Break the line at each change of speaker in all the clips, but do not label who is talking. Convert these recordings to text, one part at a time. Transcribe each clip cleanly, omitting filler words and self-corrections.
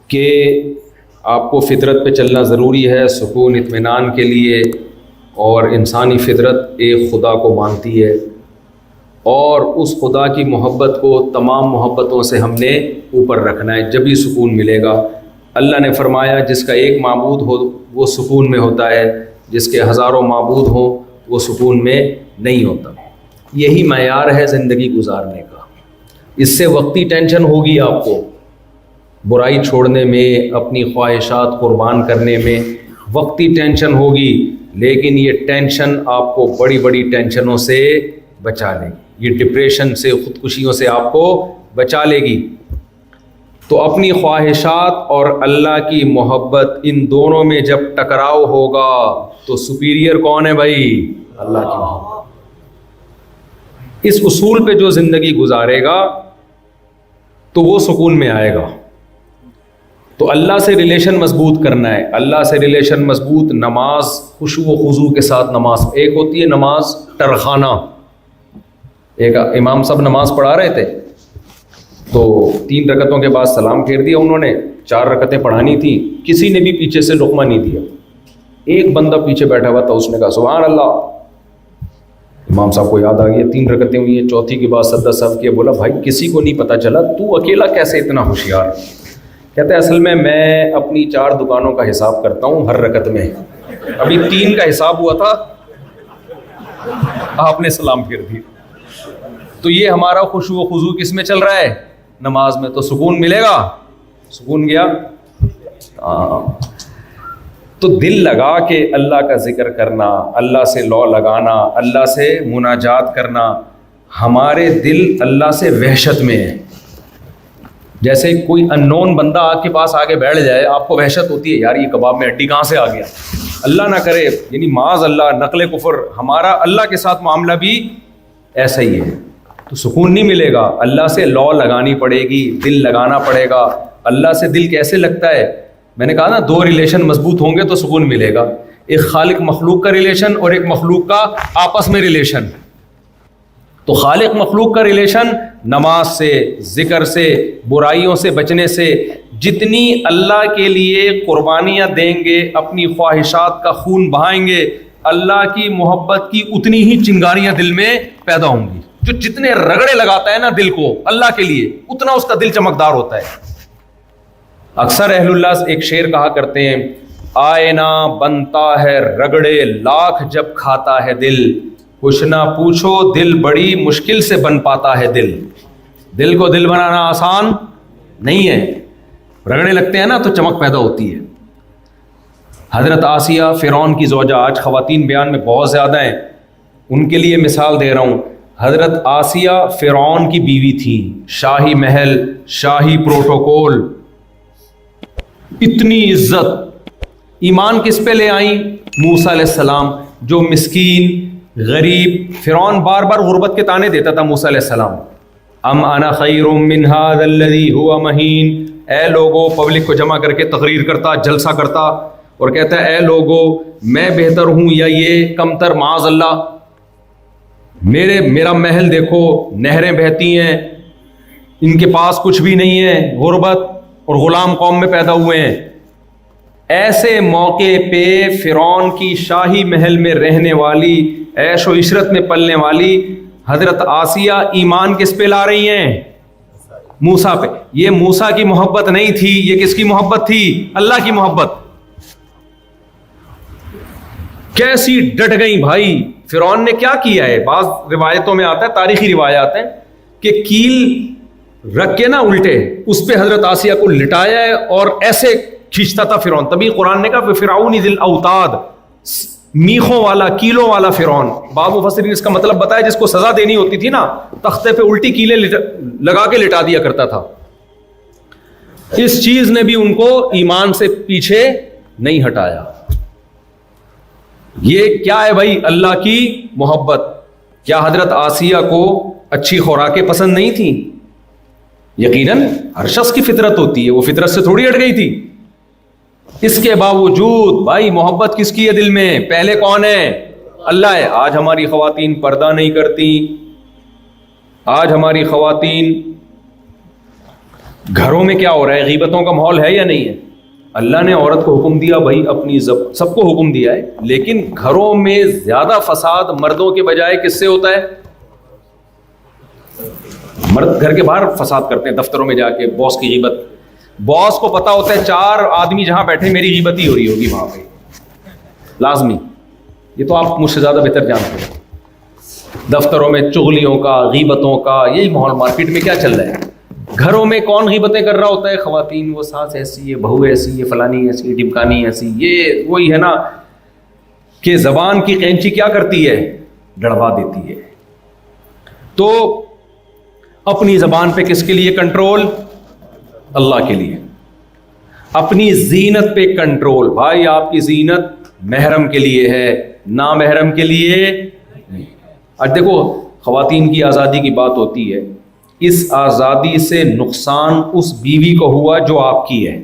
کہ آپ کو فطرت پہ چلنا ضروری ہے سکون اطمینان کے لیے، اور انسانی فطرت ایک خدا کو مانتی ہے، اور اس خدا کی محبت کو تمام محبتوں سے ہم نے اوپر رکھنا ہے، جبھی سکون ملے گا۔ اللہ نے فرمایا جس کا ایک معبود ہو وہ سکون میں ہوتا ہے، جس کے ہزاروں معبود ہوں وہ سکون میں نہیں ہوتا۔ یہی معیار ہے زندگی گزارنے کا۔ اس سے وقتی ٹینشن ہوگی آپ کو، برائی چھوڑنے میں، اپنی خواہشات قربان کرنے میں وقتی ٹینشن ہوگی، لیکن یہ ٹینشن آپ کو بڑی بڑی ٹینشنوں سے بچا لے گی، یہ ڈپریشن سے، خودکشیوں سے آپ کو بچا لے گی۔ تو اپنی خواہشات اور اللہ کی محبت، ان دونوں میں جب ٹکراؤ ہوگا تو سپیریئر کون ہے بھائی؟ اللہ کی محبت۔ اس اصول پہ جو زندگی گزارے گا تو وہ سکون میں آئے گا۔ تو اللہ سے ریلیشن مضبوط کرنا ہے، اللہ سے ریلیشن مضبوط، نماز خشوع و خضوع کے ساتھ نماز۔ ایک ہوتی ہے نماز ٹرخانہ، ایک امام صاحب نماز پڑھا رہے تھے تو 3 رکعتوں کے بعد سلام پھیر دیا انہوں نے، 4 رکعتیں پڑھانی تھی، کسی نے بھی پیچھے سے لقمہ نہیں دیا۔ ایک بندہ پیچھے بیٹھا ہوا تھا، اس نے کہا سبحان اللہ۔ امام صاحب کو یاد آ گیا 3 رکعتیں ہوئی ہیں، چوتھی کے بعد سجدہ سہو کیا، بولا بھائی کسی کو نہیں پتہ چلا، تو اکیلا کیسے اتنا ہوشیار؟ کہتے ہیں اصل میں اپنی 4 دکانوں کا حساب کرتا ہوں ہر رکعت میں، ابھی 3 کا حساب ہوا تھا، آپ نے سلام پھیر دی۔ تو یہ ہمارا خشوع و خضوع کس میں چل رہا ہے؟ نماز میں۔ تو سکون ملے گا؟ سکون گیا؟ تو دل لگا کے اللہ کا ذکر کرنا، اللہ سے لو لگانا، اللہ سے مناجات کرنا۔ ہمارے دل اللہ سے وحشت میں ہے۔ جیسے کوئی اننون بندہ آپ کے پاس آگے بیٹھ جائے، آپ کو وحشت ہوتی ہے، یار یہ کباب میں ہڈی کہاں سے آ گیا؟ اللہ نہ کرے، یعنی معاذ اللہ، نقل کفر۔ ہمارا اللہ کے ساتھ معاملہ بھی ایسا ہی ہے۔ تو سکون نہیں ملے گا، اللہ سے لو لگانی پڑے گی، دل لگانا پڑے گا۔ اللہ سے دل کیسے لگتا ہے؟ میں نے کہا نا 2 ریلیشن مضبوط ہوں گے تو سکون ملے گا، ایک خالق مخلوق کا ریلیشن اور ایک مخلوق کا آپس میں ریلیشن۔ تو خالق مخلوق کا ریلیشن نماز سے، ذکر سے، برائیوں سے بچنے سے۔ جتنی اللہ کے لیے قربانیاں دیں گے، اپنی خواہشات کا خون بہائیں گے، اللہ کی محبت کی اتنی ہی چنگاریاں دل میں پیدا ہوں گی۔ جو جتنے رگڑے لگاتا ہے نا دل کو اللہ کے لیے، اتنا اس کا دل چمکدار ہوتا ہے۔ اکثر اہل اللہ ایک شعر کہا کرتے ہیں، آئینہ بنتا ہے رگڑے لاکھ جب کھاتا ہے دل، کچھ نہ پوچھو دل بڑی مشکل سے بن پاتا ہے دل۔ دل کو دل بنانا آسان نہیں ہے، رگڑے لگتے ہیں نا تو چمک پیدا ہوتی ہے۔ حضرت آسیہ فرعون کی زوجہ، آج خواتین بیان میں بہت زیادہ ہیں، ان کے لیے مثال دے رہا ہوں۔ حضرت آسیہ فرعون کی بیوی تھی، شاہی محل، شاہی پروٹوکول، اتنی عزت۔ ایمان کس پہ لے آئیں؟ موسیٰ علیہ السلام، جو مسکین غریب، فرعون بار بار غربت کے طعنے دیتا تھا موسیٰ علیہ السلام۔ ام انا خیر من ھذا الذی ھو مہین، اے لوگو، پبلک کو جمع کر کے تقریر کرتا، جلسہ کرتا اور کہتا ہے اے لوگو میں بہتر ہوں یا یہ کمتر؟ معاذ اللہ، میرا محل دیکھو، نہریں بہتی ہیں، ان کے پاس کچھ بھی نہیں ہے، غربت اور غلام قوم میں پیدا ہوئے ہیں۔ ایسے موقع پہ فرعون کی شاہی محل میں رہنے والی، عیش و عشرت میں پلنے والی حضرت آسیہ ایمان کس پہ لا رہی ہیں؟ موسیٰ پہ۔ یہ موسیٰ کی محبت نہیں تھی، یہ کس کی محبت تھی؟ اللہ کی محبت۔ کیسی ڈٹ گئی بھائی! فرعون نے کیا کیا ہے؟ بعض روایتوں میں آتا ہے، تاریخی روایات ہیں، کہ کیل رکھ کے نا الٹے اس پہ حضرت آسیہ کو لٹایا ہے اور ایسے کھینچتا تھا فرعون۔ تبھی قرآن نے کہا فرعون ذی الاوتاد، میخوں والا، کیلوں والا فرعون۔ بعض مفسرین اس کا مطلب بتایا جس کو سزا دینی ہوتی تھی نا، تختے پہ الٹی کیلیں لگا کے لٹا دیا کرتا تھا۔ اس چیز نے بھی ان کو ایمان سے پیچھے نہیں ہٹایا۔ یہ کیا ہے بھائی؟ اللہ کی محبت۔ کیا حضرت آسیہ کو اچھی خوراکیں پسند نہیں تھیں؟ یقیناً ہر شخص کی فطرت ہوتی ہے، وہ فطرت سے تھوڑی ہٹ گئی تھی۔ اس کے باوجود بھائی محبت کس کی ہے دل میں؟ پہلے کون ہے؟ اللہ ہے۔ آج ہماری خواتین پردہ نہیں کرتی، آج ہماری خواتین گھروں میں کیا ہو رہا ہے؟ غیبتوں کا ماحول ہے یا نہیں ہے؟ اللہ نے عورت کو حکم دیا بھائی اپنی سب کو حکم دیا ہے، لیکن گھروں میں زیادہ فساد مردوں کے بجائے کس سے ہوتا ہے؟ مرد گھر کے باہر فساد کرتے ہیں، دفتروں میں جا کے باس کی غیبت، باس کو پتا ہوتا ہے 4 آدمی جہاں بیٹھے میری غیبت ہی ہو رہی ہوگی وہاں پہ، لازمی. یہ تو آپ مجھ سے زیادہ بہتر جانتے ہیں. دفتروں میں چغلیوں کا، غیبتوں کا یہی ماحول. مارکیٹ میں کیا چل رہا ہے؟ گھروں میں کون غیبتیں کر رہا ہوتا ہے؟ خواتین. وہ ساس ایسی ہے، بہو ایسی ہے، فلانی ایسی، ڈمکانی ایسی. یہ وہی ہے نا کہ زبان کی قینچی کیا کرتی ہے؟ ڈڑوا دیتی ہے. تو اپنی زبان پہ کس کے لیے کنٹرول؟ اللہ کے لیے. اپنی زینت پہ کنٹرول. بھائی آپ کی زینت محرم کے لیے ہے، نامحرم کے لیے نہیں. آج دیکھو خواتین کی آزادی کی بات ہوتی ہے، اس آزادی سے نقصان اس بیوی کو ہوا جو آپ کی ہے.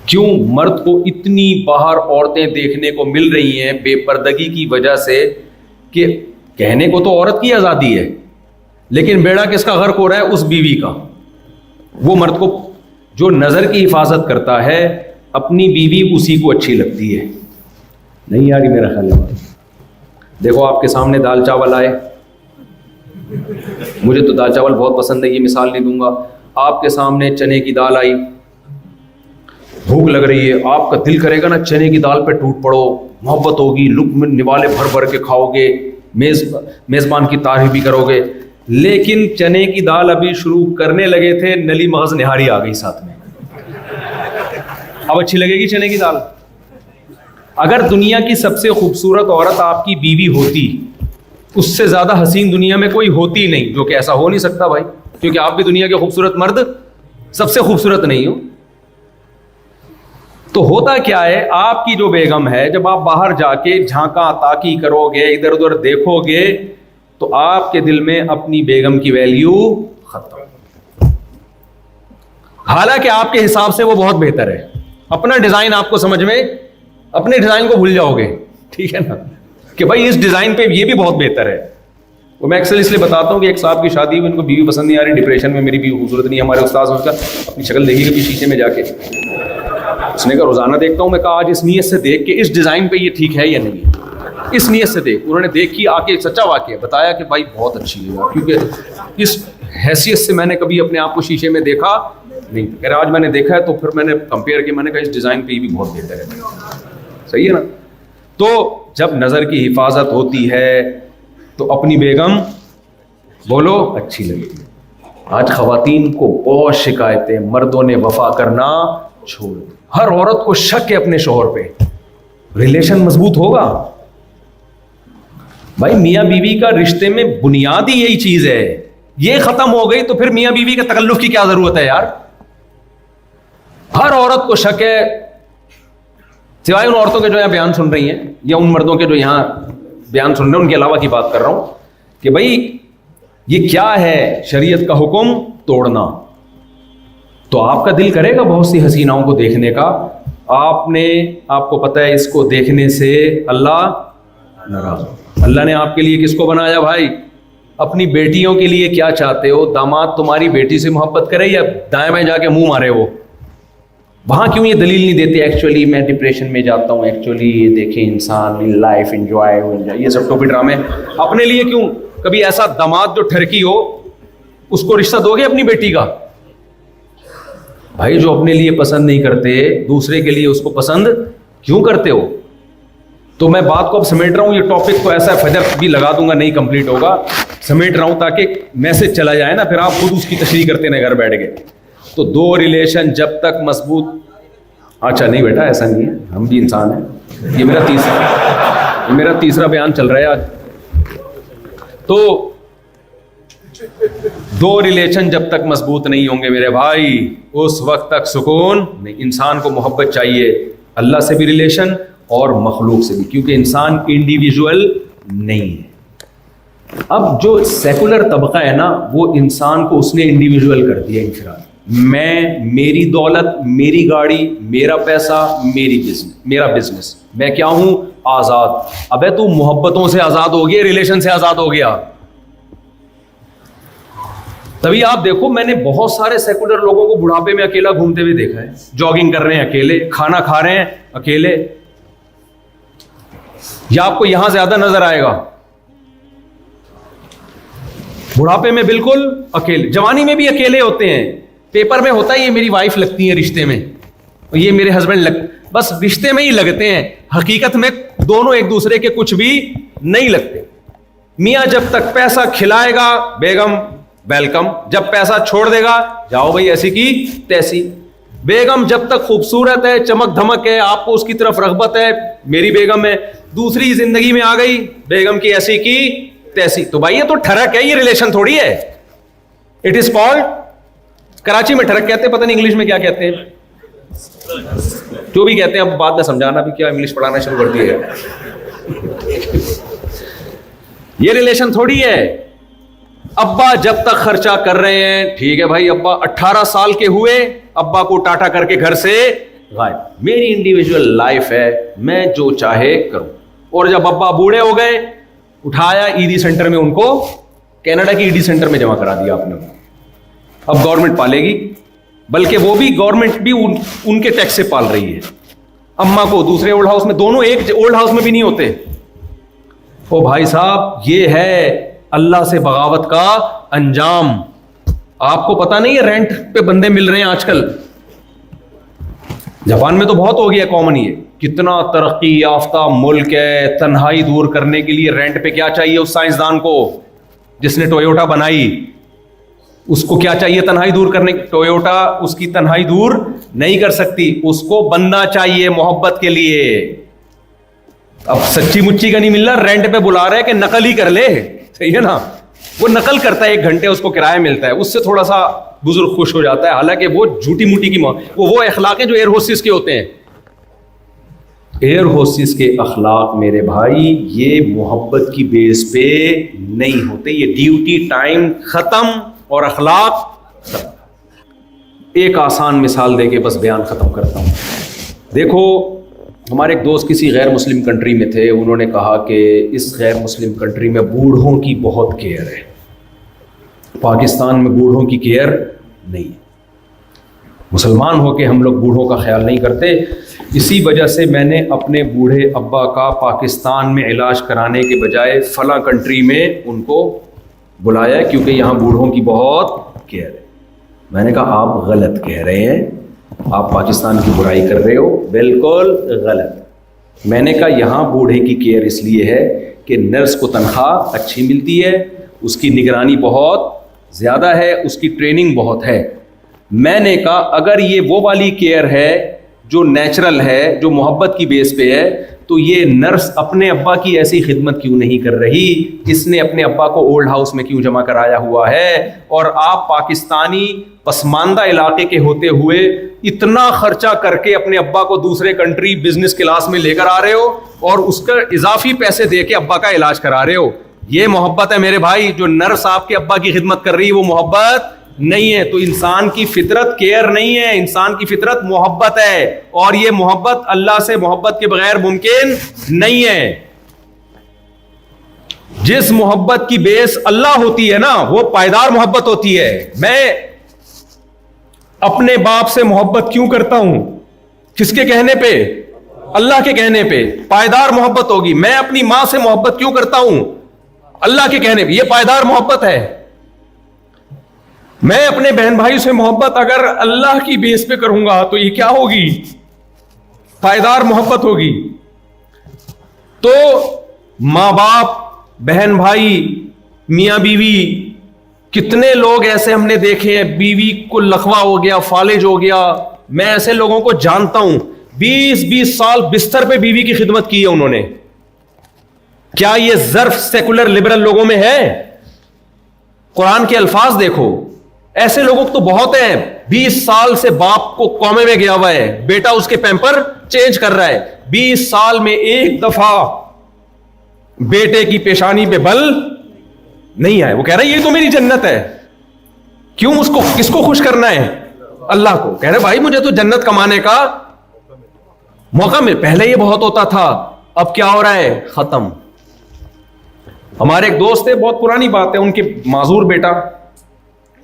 کیوں؟ مرد کو اتنی باہر عورتیں دیکھنے کو مل رہی ہیں بے پردگی کی وجہ سے کہ کہنے کو تو عورت کی آزادی ہے، لیکن بیڑا کس کا غرق ہو رہا ہے؟ اس بیوی کا. وہ مرد کو جو نظر کی حفاظت کرتا ہے اپنی بیوی اسی کو اچھی لگتی ہے. نہیں یاری میرا خیال ہے. دیکھو آپ کے سامنے دال چاول آئے، مجھے تو دال چاول بہت پسند ہے، یہ مثال نہیں دوں گا. آپ کے سامنے چنے کی دال آئی، بھوک لگ رہی ہے، آپ کا دل کرے گا نا چنے کی دال پہ ٹوٹ پڑو، محبت ہوگی، لقمے نوالے بھر بھر کے کھاؤ گے، میزبان کی تعریف بھی کرو گے. لیکن چنے کی دال ابھی شروع کرنے لگے تھے، نلی مغز نہاری آ گئی ساتھ میں. اب اچھی لگے گی چنے کی دال؟ اگر دنیا کی سب سے خوبصورت عورت آپ کی بیوی ہوتی، اس سے زیادہ حسین دنیا میں کوئی ہوتی نہیں، جو کہ ایسا ہو نہیں سکتا بھائی، کیونکہ آپ بھی دنیا کے خوبصورت مرد سب سے خوبصورت نہیں ہو. تو ہوتا کیا ہے؟ آپ کی جو بیگم ہے، جب آپ باہر جا کے جھانکا تاکی کرو گے، ادھر ادھر دیکھو گے، تو آپ کے دل میں اپنی بیگم کی ویلیو ختم. حالانکہ آپ کے حساب سے وہ بہت بہتر ہے. اپنا ڈیزائن آپ کو سمجھ میں، اپنے ڈیزائن کو بھول جاؤ گے، ٹھیک ہے نا، کہ بھائی اس ڈیزائن پہ یہ بھی بہت بہتر ہے. وہ میں اکثر اس لیے بتاتا ہوں کہ ایک صاحب کی شادی ہوئی، ان کو بیوی پسند نہیں آ رہی، ڈپریشن میں، میری بیوی خوبصورت نہیں ہے. ہمارے استاد نے اس کا اپنی شکل دیکھی کبھی شیشے میں جا کے، اس نے کہا روزانہ دیکھتا ہوں. میں کہا آج اس نیت سے دیکھ کے اس ڈیزائن پہ یہ ٹھیک ہے یا نہیں ہے، اس نیت سے دیکھ. انہوں نے دیکھی، آ کے سچا واقعہ بتایا کہ بھائی بہت اچھی ہے، کیونکہ اس حیثیت سے میں نے کبھی اپنے آپ کو شیشے میں دیکھا نہیں. کہہ رہا آج میں نے دیکھا ہے تو پھر میں نے کمپیئر کیا، میں نے کہا اس ڈیزائن پہ یہ بھی بہت بہتر ہے. صحیح ہے نا؟ تو جب نظر کی حفاظت ہوتی ہے تو اپنی بیگم بولو اچھی لگتی ہے. آج خواتین کو بہت شکایتیں، مردوں نے وفا کرنا چھوڑ. ہر عورت کو شک ہے اپنے شوہر پہ. ریلیشن مضبوط ہوگا بھائی. میاں بیوی کا رشتے میں بنیادی یہی چیز ہے، یہ ختم ہو گئی تو پھر میاں بیوی کے تکلف کی کیا ضرورت ہے یار. ہر عورت کو شک ہے، سوائے ان عورتوں کے جو یہاں بیان سن رہی ہیں، یا ان مردوں کے جو یہاں بیان سن رہے ہیں، ان کے علاوہ کی بات کر رہا ہوں کہ بھائی یہ کیا ہے شریعت کا حکم توڑنا. تو آپ کا دل کرے گا بہت سی حسیناؤں کو دیکھنے کا. آپ کو پتہ ہے اس کو دیکھنے سے اللہ ناراض ہو. اللہ نے آپ کے لیے کس کو بنایا بھائی؟ اپنی بیٹیوں کے لیے کیا چاہتے ہو؟ داماد تمہاری بیٹی سے محبت کرے یا دائیں بائیں جا کے منہ مارے؟ وہ وہاں کیوں یہ دلیل نہیں دیتے ایکچولی میں ڈپریشن میں جاتا ہوں، ایکچولی یہ دیکھیں انسان لائف انجوائے، یہ سب ٹوپی ڈرامے اپنے لیے کیوں؟ کبھی ایسا داماد جو ٹھرکی ہو اس کو رشتہ دو گے اپنی بیٹی کا؟ بھائی جو اپنے لیے پسند نہیں کرتے دوسرے کے لیے اس کو پسند کیوں کرتے ہو؟ تو میں بات کو اب سمیٹ رہا ہوں، یہ ٹاپک تو ایسا ہے فجر بھی لگا دوں گا نہیں کمپلیٹ ہوگا. سمیٹ رہا ہوں تاکہ میسج چلا جائے نا، پھر آپ خود اس کی تشریح کرتے ہیں گھر بیٹھ گئے. تو 2 ریلیشن جب تک مضبوط، اچھا نہیں بیٹا ایسا نہیں ہے، ہم بھی انسان ہیں. یہ میرا تیسرا بیان چل رہا ہے آج. تو 2 ریلیشن جب تک مضبوط نہیں ہوں گے میرے بھائی، اس وقت تک سکون نہیں. انسان کو محبت چاہیے، اللہ سے بھی ریلیشن اور مخلوق سے بھی، کیونکہ انسان انڈیویژول نہیں ہے. اب جو سیکولر طبقہ ہے نا، وہ انسان کو اس نے انڈیویژول کر دیا، انفراد. میری دولت، میری گاڑی، میرا پیسہ، میرا بزنس، میں کیا ہوں؟ آزاد. ابے تو محبتوں سے آزاد ہو گیا، ریلیشن سے آزاد ہو گیا. تبھی آپ دیکھو میں نے بہت سارے سیکولر لوگوں کو بڑھاپے میں اکیلا گھومتے ہوئے دیکھا ہے، جاگنگ کر رہے ہیں اکیلے، کھانا کھا رہے ہیں اکیلے. یا آپ کو یہاں زیادہ نظر آئے گا، بڑھاپے میں بالکل اکیلے، جوانی میں بھی اکیلے ہوتے ہیں. پیپر میں ہوتا ہے یہ میری وائف لگتی ہے رشتے میں، یہ میرے ہسبینڈ بس رشتے میں ہی لگتے ہیں، حقیقت میں دونوں ایک دوسرے کے کچھ بھی نہیں لگتے. میاں جب تک پیسہ کھلائے گا بیگم ویلکم، جب پیسہ چھوڑ دے گا جاؤ بھائی ایسی کی تیسی. بیگم جب تک خوبصورت ہے، چمک دھمک ہے، آپ کو اس کی طرف رغبت ہے، میری بیگم ہے، دوسری زندگی میں آ گئی بیگم کی ایسی کی تیسی. تو بھائی یہ تو ٹھرک ہے، یہ ریلیشن تھوڑی ہے. اٹ از کالڈ، کراچی میں ٹھرک کہتے ہیں، پتہ نہیں انگلش میں کیا کہتے ہیں، جو بھی کہتے ہیں. اب بعد میں سمجھانا بھی کیا انگلش پڑھانا شروع کر دیا ہے. یہ ریلیشن تھوڑی ہے. ابا جب تک خرچہ کر رہے ہیں ٹھیک ہے بھائی، ابا 18 سال کے ہوئے ابا کو ٹاٹا کر کے گھر سے غائب. میری انڈیویجول لائف ہے، میں جو چاہے کروں. اور جب ابا بوڑھے ہو گئے اٹھایا ایڈی سینٹر میں، ان کو کینیڈا کی ایڈی سینٹر میں جمع کرا دیا آپ نے. اب گورنمنٹ پالے گی، بلکہ وہ بھی گورنمنٹ بھی ان کے ٹیکس سے پال رہی ہے. اما کو دوسرے اولڈ ہاؤس میں، دونوں ایک اولڈ ہاؤس میں بھی نہیں ہوتے. او بھائی صاحب یہ ہے اللہ سے بغاوت کا انجام. آپ کو پتا نہیں ہے رینٹ پہ بندے مل رہے ہیں آج کل. جاپان میں تو بہت ہو گیا کامن. یہ کتنا ترقی یافتہ ملک ہے، تنہائی دور کرنے کے لیے رینٹ پہ کیا چاہیے اس سائنسدان کو جس نے ٹویوٹا بنائی؟ اس کو کیا چاہیے تنہائی دور کرنے؟ ٹویوٹا اس کی تنہائی دور نہیں کر سکتی، اس کو بندہ چاہیے محبت کے لیے. اب سچی مچی کا نہیں مل رہا، رینٹ پہ بلا رہے کہ نقل ہی کر لے. صحیح ہے نا، وہ نقل کرتا ہے، 1 گھنٹے اس کو کرایہ ملتا ہے، اس سے تھوڑا سا بزرگ خوش ہو جاتا ہے. حالانکہ وہ جھوٹی موٹی کی وہ اخلاق ہیں جو ایئر ہوسٹس کے ہوتے ہیں. ایئر ہوسٹس کے اخلاق میرے بھائی یہ محبت کی بیس پہ نہیں ہوتے، یہ ڈیوٹی ٹائم ختم اور اخلاق ختم. ایک آسان مثال دے کے بس بیان ختم کرتا ہوں. دیکھو ہمارے ایک دوست کسی غیر مسلم کنٹری میں تھے، انہوں نے کہا کہ اس غیر مسلم کنٹری میں بوڑھوں کی بہت کیئر ہے، پاکستان میں بوڑھوں کی کیئر نہیں ہے. مسلمان ہو کے ہم لوگ بوڑھوں کا خیال نہیں کرتے. اسی وجہ سے میں نے اپنے بوڑھے ابا کا پاکستان میں علاج کرانے کے بجائے فلاں کنٹری میں ان کو بلایا، کیونکہ یہاں بوڑھوں کی بہت کیئر ہے. میں نے کہا آپ غلط کہہ رہے ہیں، آپ پاکستان کی برائی کر رہے ہو، بالکل غلط. میں نے کہا یہاں بوڑھے کی کیئر اس لیے ہے کہ نرس کو تنخواہ اچھی ملتی ہے، اس کی نگرانی بہت زیادہ ہے، اس کی ٹریننگ بہت ہے. میں نے کہا اگر یہ وہ والی کیئر ہے جو نیچرل ہے، جو محبت کی بیس پہ ہے، تو یہ نرس اپنے ابا کی ایسی خدمت کیوں نہیں کر رہی؟ اس نے اپنے ابا کو اولڈ ہاؤس میں کیوں جمع کرایا ہوا ہے؟ اور آپ پاکستانی پسماندہ علاقے کے ہوتے ہوئے اتنا خرچہ کر کے اپنے ابا کو دوسرے کنٹری بزنس کلاس میں لے کر آ رہے ہو اور اس کا اضافی پیسے دے کے ابا کا علاج کرا رہے ہو. یہ محبت ہے میرے بھائی؟ جو نرس آپ کے ابا کی خدمت کر رہی ہے وہ محبت نہیں ہے. تو انسان کی فطرت کیئر نہیں ہے، انسان کی فطرت محبت ہے، اور یہ محبت اللہ سے محبت کے بغیر ممکن نہیں ہے. جس محبت کی بیس اللہ ہوتی ہے نا وہ پائیدار محبت ہوتی ہے. میں اپنے باپ سے محبت کیوں کرتا ہوں؟ کس کے کہنے پہ؟ اللہ کے کہنے پہ. پائیدار محبت ہوگی. میں اپنی ماں سے محبت کیوں کرتا ہوں؟ اللہ کے کہنے پہ. یہ پائیدار محبت ہے. میں اپنے بہن بھائی سے محبت اگر اللہ کی بیس پہ کروں گا تو یہ کیا ہوگی؟ پائیدار محبت ہوگی. تو ماں باپ، بہن بھائی، میاں بیوی، کتنے لوگ ایسے ہم نے دیکھے ہیں بیوی کو لقوہ ہو گیا، فالج ہو گیا. میں ایسے لوگوں کو جانتا ہوں 20 سال بستر پہ بیوی کی خدمت کی ہے انہوں نے. کیا یہ ظرف سیکولر لبرل لوگوں میں ہے؟ قرآن کے الفاظ دیکھو. ایسے لوگوں تو بہت ہیں. 20 سال سے باپ کو کومے میں گیا ہوا ہے، بیٹا اس کے پیمپر چینج کر رہا ہے. 20 سال میں ایک دفعہ بیٹے کی پیشانی پہ بل نہیں آئے. وہ کہہ رہا ہے یہ تو میری جنت ہے. کیوں؟ اس کو کس کو خوش کرنا ہے؟ اللہ کو. کہہ رہے بھائی مجھے تو جنت کمانے کا موقع مل. پہلے یہ بہت ہوتا تھا، اب کیا ہو رہا ہے؟ ختم. ہمارے ایک دوست ہے، بہت پرانی بات ہے، ان کے معذور بیٹا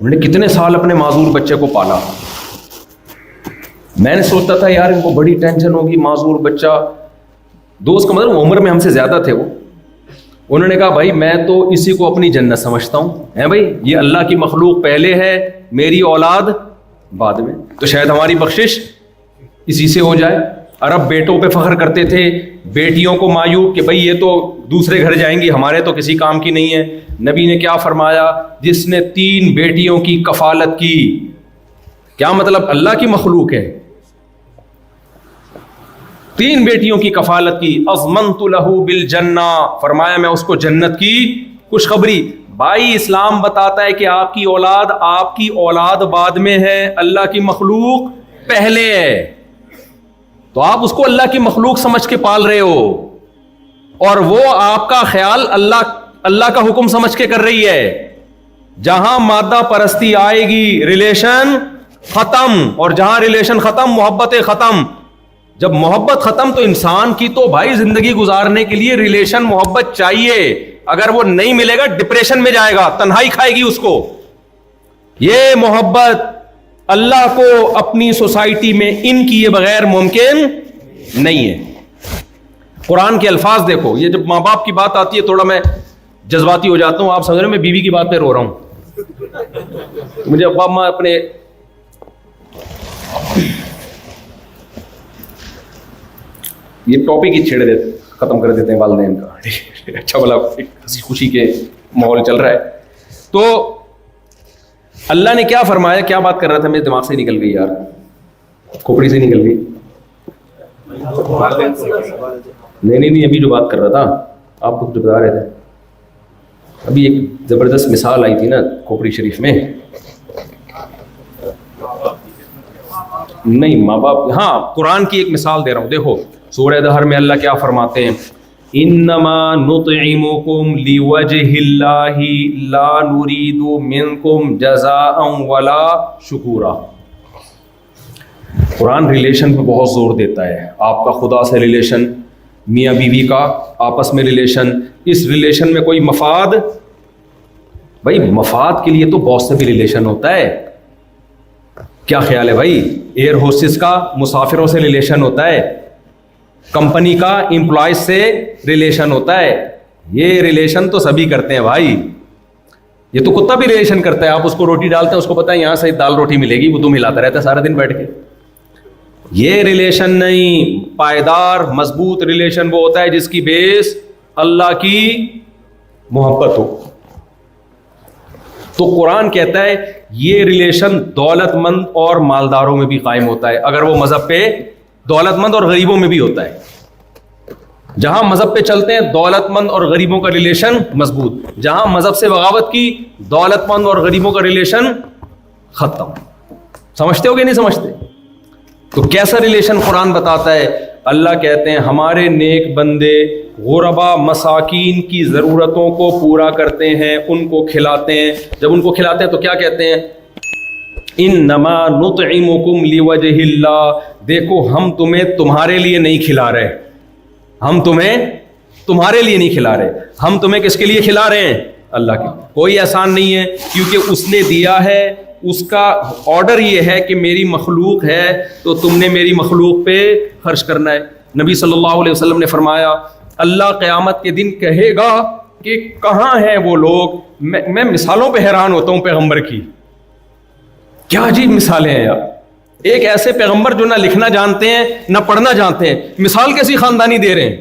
انہوں نے کتنے سال اپنے معذور بچے کو پالا. میں نے سوچتا تھا یار ان کو بڑی ٹینشن ہوگی, معذور بچہ. دوست کا مطلب عمر میں ہم سے زیادہ تھے وہ. انہوں نے کہا بھائی میں تو اسی کو اپنی جنت سمجھتا ہوں, ہے بھائی یہ اللہ کی مخلوق پہلے ہے, میری اولاد بعد میں, تو شاید ہماری بخشش اسی سے ہو جائے. عرب بیٹوں پہ فخر کرتے تھے, بیٹیوں کو مایوب کہ بھائی یہ تو دوسرے گھر جائیں گی, ہمارے تو کسی کام کی نہیں ہے. نبی نے کیا فرمایا, جس نے 3 بیٹیوں کی کفالت کی, کیا مطلب اللہ کی مخلوق ہے, 3 بیٹیوں کی کفالت کی, اضمنت لہ بالجنہ, فرمایا میں اس کو جنت کی خوشخبری. بھائی اسلام بتاتا ہے کہ آپ کی اولاد بعد میں ہے, اللہ کی مخلوق پہلے ہے. تو آپ اس کو اللہ کی مخلوق سمجھ کے پال رہے ہو, اور وہ آپ کا خیال اللہ کا حکم سمجھ کے کر رہی ہے. جہاں مادہ پرستی آئے گی ریلیشن ختم, اور جہاں ریلیشن ختم محبت ختم. جب محبت ختم تو انسان کی تو بھائی زندگی گزارنے کے لیے ریلیشن محبت چاہیے. اگر وہ نہیں ملے گا ڈپریشن میں جائے گا, تنہائی کھائے گی اس کو. یہ محبت اللہ کو اپنی سوسائٹی میں ان کیے بغیر ممکن نہیں ہے. قرآن کے الفاظ دیکھو, یہ جب ماں باپ کی بات آتی ہے تھوڑا میں جذباتی ہو جاتا ہوں. آپ سمجھ رہے ہیں میں بیوی کی بات پہ رو رہا ہوں. مجھے ابا ماں اپنے یہ ٹاپک ہی چھیڑ دیتے, ختم کر دیتے ہیں والدین کا. اچھا بلا ہنسی خوشی کے ماحول چل رہا ہے. تو اللہ نے کیا فرمایا, کیا بات کر رہا تھا, میرے دماغ سے نکل گئی یار, کھوپڑی سے نکل گئی. نہیں ابھی جو بات کر رہا تھا آپ جو بتا رہے تھے, ابھی ایک زبردست مثال آئی تھی نا کھوپڑی شریف میں. نہیں ماں باپ, ہاں قرآن کی ایک مثال دے رہا ہوں. دیکھو سورہ دہر میں اللہ کیا فرماتے ہیں, انما نطعمکم لوجہ اللہ لا نرید منکم جزاء ولا شکورا. قرآن ریلیشن پہ بہت زور دیتا ہے. آپ کا خدا سے ریلیشن, میاں بیوی کا آپس میں ریلیشن, اس ریلیشن میں کوئی مفاد, بھائی مفاد کے لیے تو بہت سے بھی ریلیشن ہوتا ہے. کیا خیال ہے بھائی, ایئر ہوسٹس کا مسافروں سے ریلیشن ہوتا ہے, کمپنی کا امپلائز سے ریلیشن ہوتا ہے. یہ ریلیشن تو سبھی کرتے ہیں بھائی. یہ تو کتا بھی ریلیشن کرتا ہے. آپ اس کو روٹی ڈالتے ہیں, اس کو پتا ہے یہاں سے دال روٹی ملے گی, وہ تو ملاتا رہتا ہے سارا دن بیٹھ کے. یہ ریلیشن نہیں, پائیدار مضبوط ریلیشن وہ ہوتا ہے جس کی بیس اللہ کی محبت ہو. تو قرآن کہتا ہے یہ ریلیشن دولت مند اور مالداروں میں بھی قائم ہوتا ہے, اگر وہ مذہب پہ دولت مند اور غریبوں میں بھی ہوتا ہے. جہاں مذہب پہ چلتے ہیں دولت مند اور غریبوں کا ریلیشن مضبوط, جہاں مذہب سے بغاوت کی دولت مند اور غریبوں کا ریلیشن ختم. سمجھتے ہو کہ نہیں سمجھتے؟ تو کیسا ریلیشن قرآن بتاتا ہے. اللہ کہتے ہیں ہمارے نیک بندے غربا مساکین کی ضرورتوں کو پورا کرتے ہیں, ان کو کھلاتے ہیں. جب ان کو کھلاتے ہیں تو کیا کہتے ہیں, انما نطعمکم لوجہ اللہ, دیکھو ہم تمہیں تمہارے لیے نہیں کھلا رہے, ہم تمہیں تمہارے لیے نہیں کھلا رہے, ہم تمہیں کس کے لیے کھلا رہے ہیں, اللہ کے. کوئی احسان نہیں ہے کیونکہ اس نے دیا ہے, اس کا آرڈر یہ ہے کہ میری مخلوق ہے تو تم نے میری مخلوق پہ خرچ کرنا ہے. نبی صلی اللہ علیہ وسلم نے فرمایا اللہ قیامت کے دن کہے گا کہ کہاں ہیں وہ لوگ. میں مثالوں پہ حیران ہوتا ہوں پیغمبر کی, کیا عجیب مثالیں ہیں یار. ایک ایسے پیغمبر جو نہ لکھنا جانتے ہیں نہ پڑھنا جانتے ہیں, مثال کیسی خاندانی دے رہے ہیں,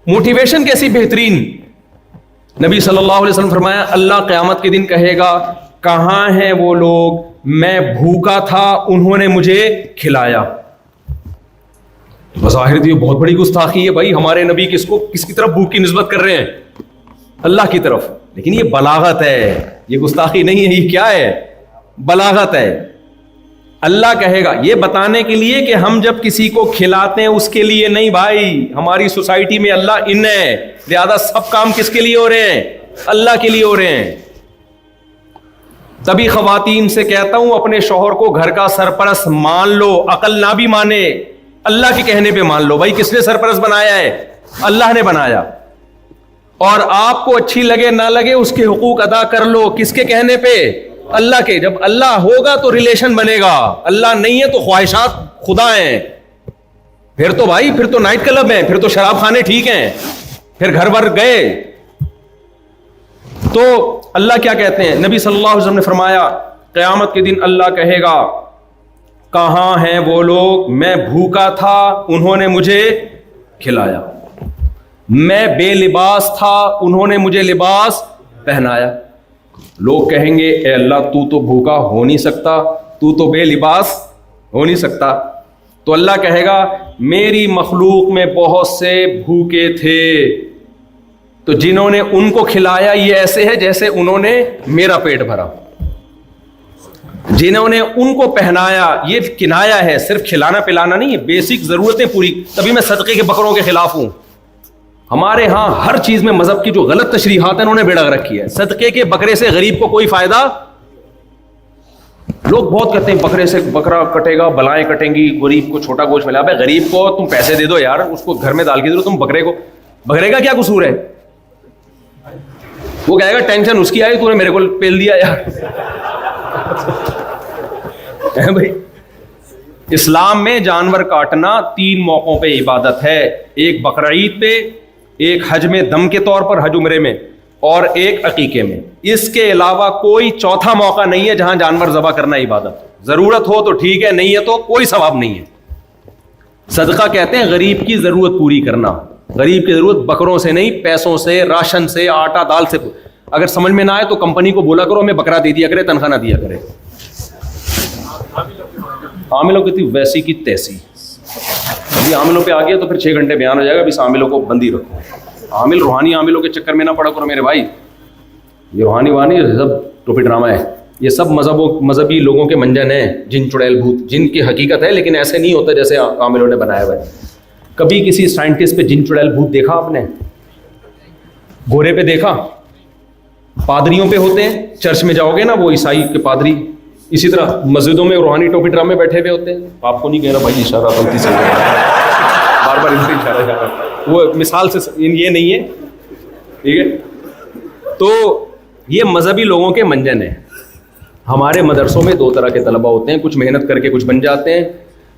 موٹیویشن کیسی بہترین. نبی صلی اللہ علیہ وسلم فرمایا اللہ قیامت کے دن کہے گا کہاں ہیں وہ لوگ, میں بھوکا تھا انہوں نے مجھے کھلایا. بظاہر تو یہ بہت بڑی گستاخی ہے بھائی, ہمارے نبی کس کی طرف بھوک کی نسبت کر رہے ہیں, اللہ کی طرف. لیکن یہ بلاغت ہے, یہ گستاخی نہیں ہے, یہ کیا ہے, بلاغت ہے. اللہ کہے گا یہ بتانے کے لیے کہ ہم جب کسی کو کھلاتے ہیں اس کے لیے نہیں بھائی, ہماری سوسائٹی میں اللہ ان ہے, لہذا سب کام کس کے لیے ہو رہے ہیں, اللہ کے لیے ہو رہے ہیں. تبھی خواتین سے کہتا ہوں اپنے شوہر کو گھر کا سرپرست مان لو, عقل نہ بھی مانے اللہ کے کہنے پہ مان لو. بھائی کس نے سرپرست بنایا ہے, اللہ نے بنایا. اور آپ کو اچھی لگے نہ لگے اس کے حقوق ادا کر لو, کس کے کہنے پہ, اللہ کے. جب اللہ ہوگا تو ریلیشن بنے گا, اللہ نہیں ہے تو خواہشات خدا ہیں. پھر تو بھائی پھر تو نائٹ کلب ہیں, پھر تو شراب خانے ٹھیک ہیں, پھر گھر بھر گئے. تو اللہ کیا کہتے ہیں, نبی صلی اللہ علیہ وسلم نے فرمایا قیامت کے دن اللہ کہے گا کہاں ہیں وہ لوگ, میں بھوکا تھا انہوں نے مجھے کھلایا, میں بے لباس تھا انہوں نے مجھے لباس پہنایا. لوگ کہیں گے اے اللہ تو تو بھوکا ہو نہیں سکتا, تو تو بے لباس ہو نہیں سکتا. تو اللہ کہے گا میری مخلوق میں بہت سے بھوکے تھے, تو جنہوں نے ان کو کھلایا یہ ایسے ہے جیسے انہوں نے میرا پیٹ بھرا. جنہوں نے ان کو پہنایا یہ کنایا ہے, صرف کھلانا پلانا نہیں ہے, بیسک ضرورتیں پوری. تبھی میں صدقے کے بکروں کے خلاف ہوں. ہمارے ہاں ہر چیز میں مذہب کی جو غلط تشریحات ہیں انہوں نے بیڑا رکھی ہے. صدقے کے بکرے سے غریب کو کوئی فائدہ, لوگ بہت کہتے ہیں بکرے سے بکرا کٹے گا بلائیں کٹیں گی, غریب کو چھوٹا گوشت ملا. بھائی غریب کو تم پیسے دے دو یار, اس کو گھر میں دال کے دے دو, تم بکرے کا کیا قصور ہے؟ وہ کہے گا ٹینشن اس کی آئی, تو نے میرے کو پیل دیا یار. بھائی اسلام میں جانور کاٹنا 3 موقعوں پہ عبادت ہے, ایک بقرعید پہ, ایک حج میں دم کے طور پر حج عمرے میں, اور ایک عقیقے میں. اس کے علاوہ کوئی چوتھا موقع نہیں ہے جہاں جانور ذبح کرنا عبادت. ضرورت ہو تو ٹھیک ہے, نہیں ہے تو کوئی ثواب نہیں ہے. صدقہ کہتے ہیں غریب کی ضرورت پوری کرنا. غریب کی ضرورت بکروں سے نہیں, پیسوں سے, راشن سے, آٹا دال سے. اگر سمجھ میں نہ آئے تو کمپنی کو بولا کرو ہمیں بکرا دے دیا کرے, تنخواہ نہ دیا کرے. عاملوں کی تھی ویسی کی تیسی. ابھی عاملوں پہ آ گیا تو پھر 6 گھنٹے بیان ہو جائے گا. ابھی عاملوں کو بندی رکھو. عامل روحانی عاملوں کے چکر میں نہ پڑا کرو میرے بھائی. یہ روحانی وانی سب ٹوپی ڈرامہ ہے. یہ سب مذہبی لوگوں کے منجن ہیں, جن چڑیل بھوت, جن کی حقیقت ہے لیکن ایسے نہیں ہوتا جیسے عاملوں نے بنایا ہوا ہے. کبھی کسی سائنٹسٹ پہ جن چڑیل بھوت دیکھا آپ نے؟ گھوڑے پہ دیکھا؟ پادریوں پہ ہوتے ہیں, چرچ میں جاؤ گے نا وہ عیسائی کے پادری, اسی طرح مسجدوں میں روحانی ٹوپی ڈرامے بیٹھے ہوئے ہوتے ہیں. آپ کو نہیں کہہ رہا بھائی, اشارہ غلطی سے بار بار ان سے اشارہ جا رہا, وہ مثال سے یہ نہیں ہے, ٹھیک ہے. تو یہ مذہبی لوگوں کے منجن ہیں. ہمارے مدرسوں میں 2 طرح کے طلبہ ہوتے ہیں, کچھ محنت کر کے کچھ بن جاتے ہیں,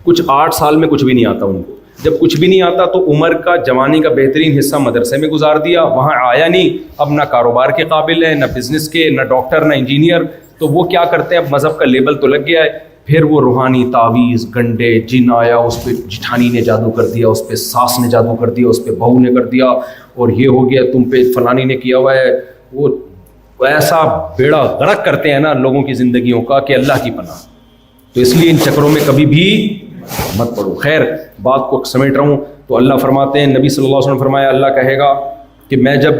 کچھ 8 سال میں کچھ بھی نہیں آتا ان کو. جب کچھ بھی نہیں آتا تو عمر کا جوانی کا بہترین حصہ مدرسے میں گزار دیا, وہاں آیا نہیں, اب نہ کاروبار کے قابل ہے, نہ بزنس کے, نہ ڈاکٹر, نہ انجینئر. تو وہ کیا کرتے ہیں, اب مذہب کا لیبل تو لگ گیا ہے, پھر وہ روحانی تعویذ, گنڈے, جن آیا اس پہ جٹھانی نے جادو کر دیا, اس پہ ساس نے جادو کر دیا, اس پہ بہو نے کر دیا, اور یہ ہو گیا, تم پہ فلانی نے کیا ہوا ہے. وہ ایسا بیڑا غرق کرتے ہیں نا لوگوں کی زندگیوں کا کہ اللہ کی پناہ. تو اس لیے ان چکروں میں کبھی بھی مت پڑو. خیر بات کو سمیٹ رہا ہوں. تو اللہ فرماتے ہیں, نبی صلی اللہ علیہ وسلم فرمایا, اللہ کہے گا کہ میں جب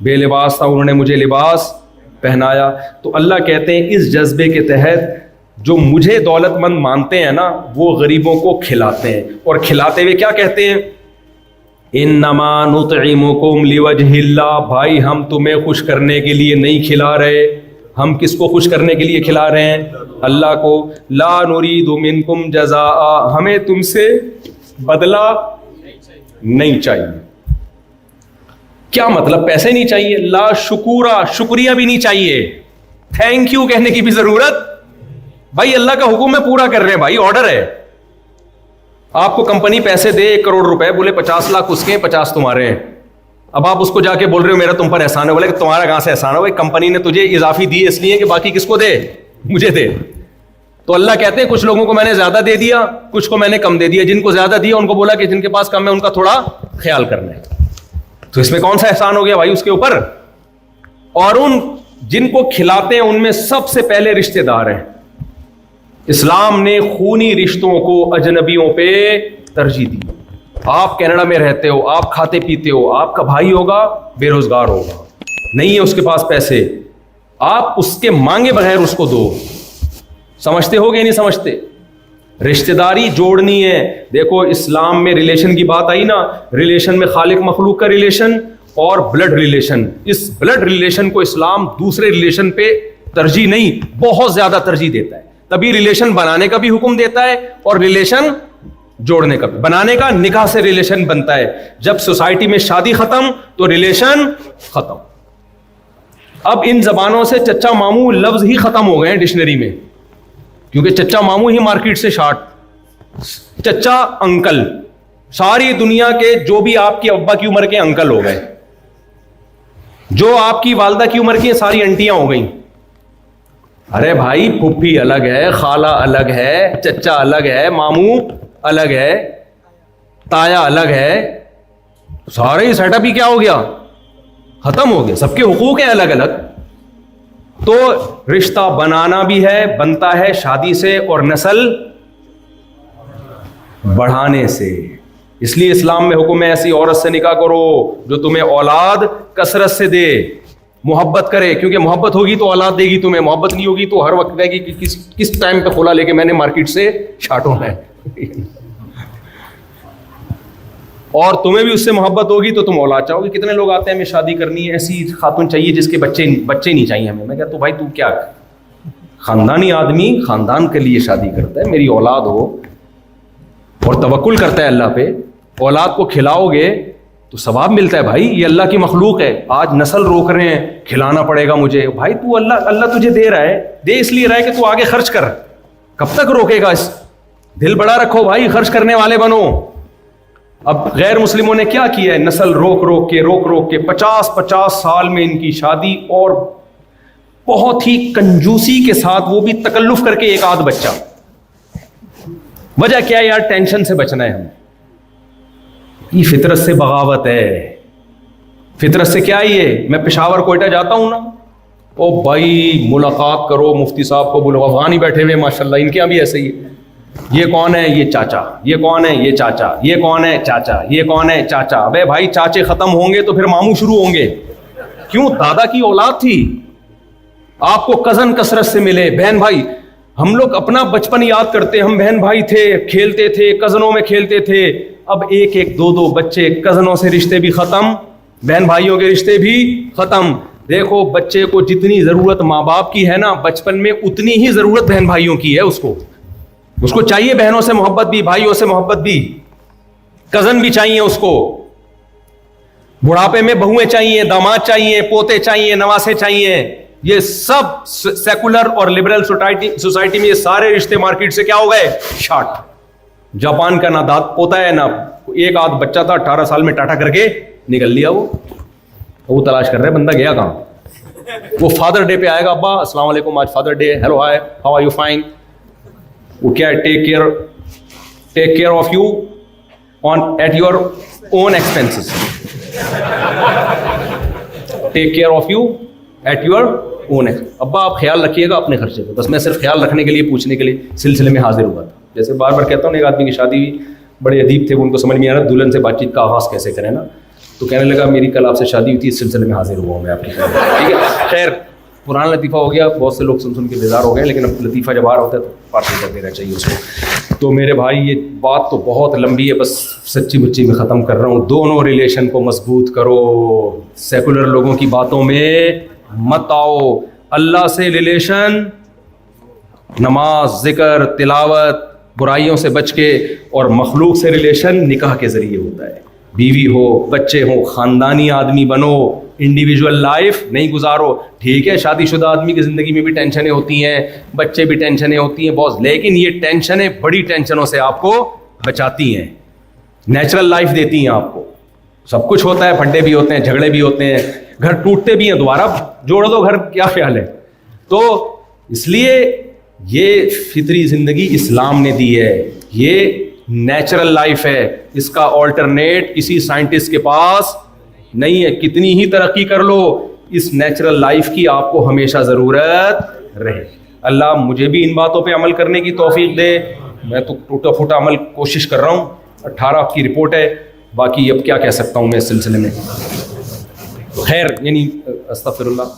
بے لباس تھا انہوں نے مجھے لباس پہنایا. تو اللہ کہتے ہیں اس جذبے کے تحت جو مجھے دولت مند مانتے ہیں نا وہ غریبوں کو کھلاتے ہیں, اور کھلاتے ہوئے کیا کہتے ہیں, انما نطعمکم لوجہ اللہ. بھائی ہم تمہیں خوش کرنے کے لیے نہیں کھلا رہے. ہم کس کو خوش کرنے کے لیے کھلا رہے ہیں؟ اللہ کو. لا نرید منکم جزاء, ہمیں تم سے بدلہ نہیں چاہیے. کیا مطلب؟ پیسے نہیں چاہیے. لا شکورا, شکریہ بھی نہیں چاہیے, تھینک یو کہنے کی بھی ضرورت. بھائی اللہ کا حکم میں پورا کر رہے ہیں, بھائی آرڈر ہے. آپ کو کمپنی پیسے دے 1 کروڑ روپے, بولے 50 لاکھ اس کے 50 تمہارے ہیں. اب آپ اس کو جا کے بول رہے ہو میرا تم پر احسان ہے, بولے کہ تمہارا کہاں سے احسان ہے بھائی, کمپنی نے تجھے اضافی دی اس لیے کہ باقی کس کو دے, مجھے دے. تو اللہ کہتے ہیں کچھ لوگوں کو میں نے زیادہ دے دیا, کچھ کو میں نے کم دے دیا. جن کو زیادہ دیا ان کو بولا کہ جن کے پاس کم ہے ان کا تھوڑا خیال کرنا ہے. تو اس میں کون سا احسان ہو گیا بھائی اس کے اوپر؟ اور ان جن کو کھلاتے ہیں ان میں سب سے پہلے رشتہ دار ہیں. اسلام نے خونی رشتوں کو اجنبیوں پہ ترجیح دی. آپ کینیڈا میں رہتے ہو, آپ کھاتے پیتے ہو, آپ کا بھائی ہوگا بے روزگار ہوگا, نہیں ہے اس کے پاس پیسے, آپ اس کے مانگے بغیر اس کو دو. سمجھتے ہو گے نہیں سمجھتے؟ رشتہ داری جوڑنی ہے. دیکھو اسلام میں ریلیشن کی بات آئی نا, ریلیشن میں خالق مخلوق کا ریلیشن اور بلڈ ریلیشن. اس بلڈ ریلیشن کو اسلام دوسرے ریلیشن پہ ترجیح نہیں, بہت زیادہ ترجیح دیتا ہے. تبھی ریلیشن بنانے کا بھی حکم دیتا ہے اور ریلیشن جوڑنے کا. بنانے کا نکاح سے ریلیشن بنتا ہے. جب سوسائٹی میں شادی ختم تو ریلیشن ختم. اب ان زبانوں سے چچا ماموں لفظ ہی ختم ہو گئے ہیں ڈکشنری میں, کیونکہ چچا ماموں ہی مارکیٹ سے شارٹ. چچا انکل, ساری دنیا کے جو بھی آپ کی ابا کی عمر کے انکل ہو گئے, جو آپ کی والدہ کی عمر کی ساری انٹیاں ہو گئیں. ارے بھائی پھپھی الگ ہے, خالہ الگ ہے, چچا الگ ہے, ماموں الگ ہے, تایا الگ ہے, سارے ہی سیٹ اپ ہی کیا ہو گیا, ختم ہو گیا. سب کے حقوق ہیں الگ الگ. تو رشتہ بنانا بھی ہے, بنتا ہے شادی سے اور نسل بڑھانے سے. اس لیے اسلام میں حکم ہے ایسی عورت سے نکاح کرو جو تمہیں اولاد کثرت سے دے, محبت کرے, کیونکہ محبت ہوگی تو اولاد دے گی تمہیں, محبت نہیں ہوگی تو ہر وقت کہے گی کہ کس ٹائم پہ کھولا لے کے میں نے مارکیٹ سے شارٹ ہونا ہے. اور تمہیں بھی اس سے محبت ہوگی تو تم اولاد چاہو گی. کتنے لوگ آتے ہیں ہمیں شادی کرنی ہے, ایسی خاتون چاہیے جس کے بچے نہیں چاہیے ہمیں. میں کہتا ہوں بھائی تو کیا, خاندانی آدمی خاندان کے لیے شادی کرتا ہے, میری اولاد ہو, اور توکل کرتا ہے اللہ پہ. اولاد کو کھلاؤ گے تو ثواب ملتا ہے بھائی, یہ اللہ کی مخلوق ہے. آج نسل روک رہے ہیں کھلانا پڑے گا مجھے, بھائی تو اللہ تجھے دے رہا ہے, دے اس لیے رہا ہے کہ تو آگے خرچ کر. کب تک روکے گا, اس دل بڑا رکھو بھائی, خرچ کرنے والے بنو. اب غیر مسلموں نے کیا کیا ہے, نسل روک کے 50 سال میں ان کی شادی, اور بہت ہی کنجوسی کے ساتھ, وہ بھی تکلف کر کے ایک آدھ بچہ. وجہ کیا ہے یار, ٹینشن سے بچنا ہے ہم. یہ فطرت سے بغاوت ہے. فطرت سے کیا ہے یہ, میں پشاور کوئٹہ جاتا ہوں نا, او بھائی ملاقات کرو مفتی صاحب کو, بولو افغانی بیٹھے ہوئے ماشاءاللہ, ان کے یہاں بھی ایسے ہی ہے. یہ کون ہے, یہ چاچا, یہ کون ہے, یہ چاچا, یہ کون ہے, چاچا, یہ کون ہے, چاچا. ابے بھائی چاچے ختم ہوں گے تو پھر ماموں شروع ہوں گے. کیوں, دادا کی اولاد تھی, آپ کو کزن کثرت سے ملے, بہن بھائی. ہم لوگ اپنا بچپن یاد کرتے, ہم بہن بھائی تھے, کھیلتے تھے, کزنوں میں کھیلتے تھے. اب ایک دو بچے, کزنوں سے رشتے بھی ختم, بہن بھائیوں کے رشتے بھی ختم. دیکھو بچے کو جتنی ضرورت ماں باپ کی ہے نا بچپن میں, اتنی ہی ضرورت بہن بھائیوں کی ہے. اس کو چاہیے بہنوں سے محبت بھی, بھائیوں سے محبت بھی, کزن بھی چاہیے اس کو. بڑھاپے میں بہویں چاہیے, داماد چاہیے, پوتے چاہیے, نواسے چاہیے. یہ سب سیکولر اور لبرل سوسائٹی میں یہ سارے رشتے مارکیٹ سے کیا ہو گئے, شارٹ. جاپان کا نہ داد پوتا ہے, نہ ایک آدھ بچہ تھا, 18 سال میں ٹاٹا کر کے نکل لیا. وہ تلاش کر رہے, بندہ گیا کہاں. وہ فادر ڈے پہ آئے گا, ابا السلام علیکم, آج father day, hello hi, how are you, fine. وہ کیا ہے, take care of you at your own expenses. Take care of you at your own. ابا آپ خیال رکھیے گا اپنے خرچے کو. بس میں صرف خیال رکھنے کے لیے, پوچھنے کے لیے سلسلے میں حاضر ہوا تھا. جیسے بار بار کہتا ہوں, ایک آدمی کی شادی ہوئی, بڑے ادیب تھے, ان کو سمجھ نہیں آ رہا دلہن سے بات چیت کا آغاز کیسے کریں نا. تو کہنے لگا میری کل آپ سے شادی ہوئی تھی, اس سلسلے میں حاضر ہوا ہوں میں آپ کی خیر. ٹھیک ہے, خیر پرانا لطیفہ ہو گیا, بہت سے لوگ سن کے بیزار ہو گئے, لیکن اب لطیفہ جب آ رہا ہوتا ہے تو پارٹی کر دینا چاہیے اس کو. تو میرے بھائی یہ بات تو بہت لمبی ہے, بس سچی مچی میں ختم کر رہا ہوں. دونوں ریلیشن کو مضبوط کرو, سیکولر لوگوں کی باتوں میں مت آؤ. اللہ سے ریلیشن نماز, ذکر, تلاوت, برائیوں سے بچ کے, اور مخلوق سے ریلیشن نکاح کے ذریعے ہوتا ہے. بیوی ہو, بچے ہوں, خاندانی آدمی بنو, انڈیویجول لائف نہیں گزارو. ٹھیک ہے شادی شدہ آدمی کی زندگی میں بھی ٹینشنیں ہوتی ہیں, بچے بھی ٹینشنیں ہوتی ہیں بہت, لیکن یہ ٹینشنیں بڑی ٹینشنوں سے آپ کو بچاتی ہیں, نیچرل لائف دیتی ہیں آپ کو. سب کچھ ہوتا ہے, پھڈے بھی ہوتے ہیں, جھگڑے بھی ہوتے ہیں, گھر ٹوٹتے بھی ہیں, دوبارہ جوڑ دو گھر, کیا خیال ہے. تو اس لیے یہ فطری زندگی اسلام نے دی ہے, یہ نیچرل لائف ہے, اس کا آلٹرنیٹ کسی سائنٹسٹ کے پاس نہیں ہے. کتنی ہی ترقی کر لو, اس نیچرل لائف کی آپ کو ہمیشہ ضرورت رہے. اللہ مجھے بھی ان باتوں پہ عمل کرنے کی توفیق دے. میں تو ٹوٹا پھوٹا عمل کوشش کر رہا ہوں, 18 کی رپورٹ ہے, باقی اب کیا کہہ سکتا ہوں میں اس سلسلے میں. خیر یعنی استغفر اللہ.